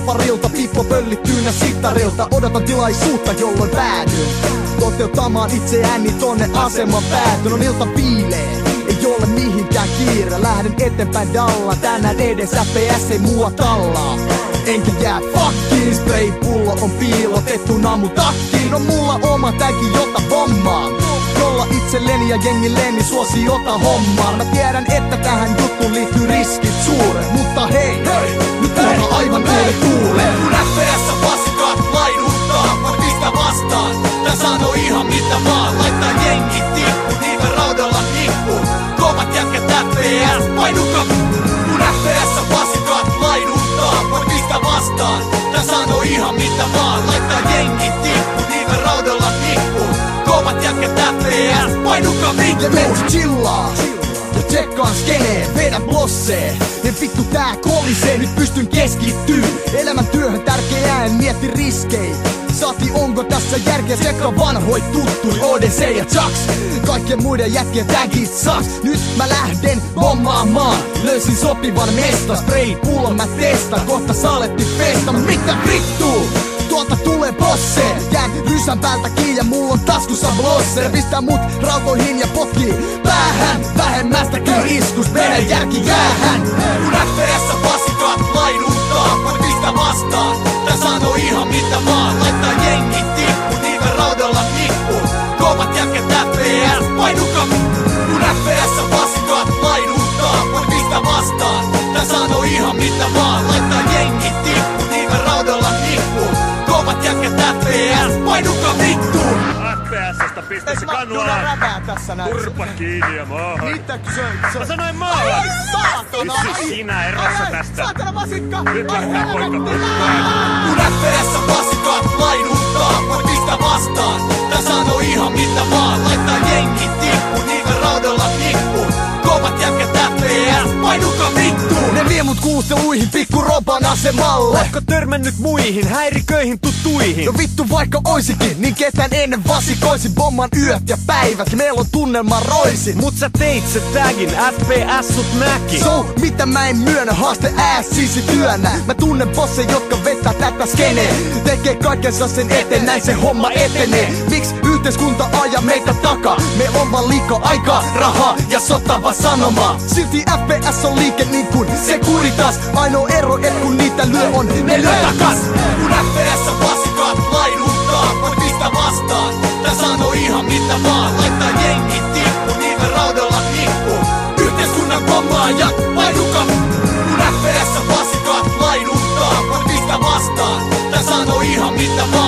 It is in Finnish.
leffarilta, pippo pöllittyynä sittarilta. Odotan tilaisuutta, jolloin päädyn toteuttamaan itseäni tonne aseman päätön. On ilta piilee, ei ole mihinkään kiire. Lähden eteenpäin dallaan, tänään edes FPS ei mua tallaa. Enkä jää fucking, spraypullo on piilotettuna mun takkiin. On mulla oma tägi, jota bommaan, jolla itselleni ja jengilleni suosiota hommaan. Mä tiedän, että tähän juttuun liittyy riskit suuret, mutta hei, nyt puhutaan aivan uuden tuulen. Kun FPS paskat laiduttaa, mä pistä vastaan. Tää sanoo ihan mitä vaan, laittaa jengit tippu, niitä raudalla nippu. Kovat jätkät FPS, painuka. Kun FPS paskat laiduttaa, mä pistä vastaan. Tää sanoo ihan mitä vaan, laittaa jengit tippu, niitä raudalla nippu. Kovat jätkät FPS, painuka vittu. Ja metsi chillaa ja tsekkaan skenee, vedän blossee. Ja vittu tää kolisee, nyt pystyn keskittyy elämän työhön tärkeää, en mietti riskei. Saati onko tässä järkeä, sekä vanhoit tuttui ODC ja Chucks. Kaikkien muiden jätkien tagit saks. Nyt mä lähden bombaamaan, löysin sopivan mesta. Spray pullon mä testan, kohta saaletti festa. Mitä vittu? Tuolta tulee bosse, jään rysän päältä kiinni ja mulla on taskussa blosse. Pistää mut rautoihin ja potkii päähän, vähemmästäkin iskus, meidän järki jäähän. Kun FPS pasikat laiduttaa, mä pistä vastaan. Tää sanoo ihan mitä vaan, laittaa jengit tippu, niitä raudalla nippu. Kovat jätkät FPS, painuka. Kun FPS pasikat laiduttaa, mä pistä vastaan. Tää sanoo ihan mitä vaan, laittaa jengit tippu, niitä raudalla nippu. Kovat jätkät FPS, painuka vittu! FPS:stä pistä se kannua turpa kiinni ja maahan. Mitäkö se? Mä sanoin maahan! Ai saatana! Pysy sinä erossa tästä! Saatana vasikka! Nyt lähtee poika Kun FPS pasikat laiduttaa, mä pistä vastaan. Tää sanoo ihan mitä vaan, laittaa jengit tippu, niitä raudalla nippu. Kovat jätkät FPS, painuka vittu! Ne vie mut kuusteluihin pikku roban asemalle. Ootko törmännyt muihin, häiriköihin tuttuihin? No vittu vaikka oisikin, niin ketään ennen vasikoisin. Bomman yöt ja päivät, meillä on tunnelma roisin. Mut sä teit se tagin, FPS sut näki. So, mitä mä en myönnä, haaste sisi työnä. Mä tunnen bosseja, jotka vetää tätä skenee. Tekee kaikensa sen eteen, näin se homma etenee. Miksi yhteiskunta ajaa meitä takaa? Me on vaan liikaa aikaa, rahaa ja sotava sanoma. Silti FPS on liike niin kuin se kuritas. Ainoa ero, et kun niitä lyö on, ne lyö takas. Kun FPS pasikat laiduttaa, mä pistä vastaan. Tää sanoo ihan mitä vaan, laittaa jengit tippu, niitä raudalla nippu. Yhteiskunnan pommaajat, painuka. Kun FPS pasikat laiduttaa, mä pistä vastaan. Tää sanoo ihan mitä vaan.